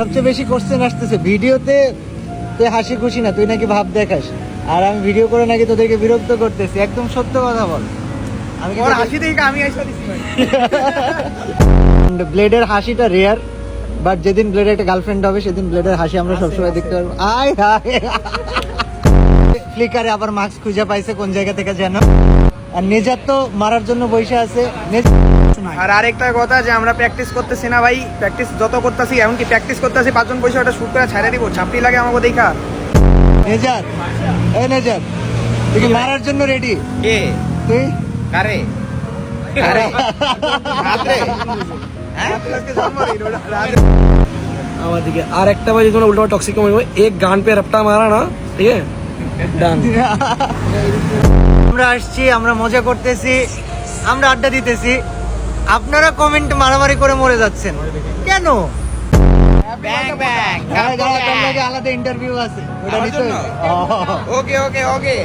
সবচেয়ে বেশি কোশ্চেন আসতেছে ভিডিওতে তুই হাসি খুশি না, তুই নাকি ভাব দেখাস, আর আমি ভিডিও করে নাকি তোদেরকে বিরক্ত করতেছি। একদম সত্য কথা বল। আমি ওর হাসি দেখে আমি আইসা দিছি ভাই। ব্লেডের হাসিটা রেয়ার, বাট যেদিন ব্লেডের একটা গার্লফ্রেন্ড হবে সেদিন ব্লেডের হাসি আমরা সবসময় দেখতে পারবো। আয় হায়, ফ্লিকারে আবার মাস্ক খুঁজে পাইছে কোন জায়গা থেকে যেন। আর নেজার তো মারার জন্য বসে আছে। আর আরেকটা কথা যে আমরা প্র্যাকটিস করতেছি না ভাই, প্র্যাকটিস যত করতেছি এমনকি প্র্যাকটিস করতেছি 5 জন পয়সা ওটা শুট করে ছাড়া দিব, ছাপটি লাগে আমাকে দেখা। নেজার, এই নেজার, তুই কি মারার জন্য রেডি? কে তুই কারে কারে রাতে হ্যাঁ आवाज दिखे और एक बार जिसमें उल्टा टॉक्सिक में एक गान पे रपटा मारा ना, ठीक है डन। আমরা আসছি, আমরা মজা করতেছি, আমরা আড্ডা দিতেছি, আপনারা কমেন্ট মারামারি করে মরে যাচ্ছেন কেন? ব্যাং ব্যাং আলাদা ইন্টারভিউ আছে ওটা নিতে। ওকে ওকে ওকে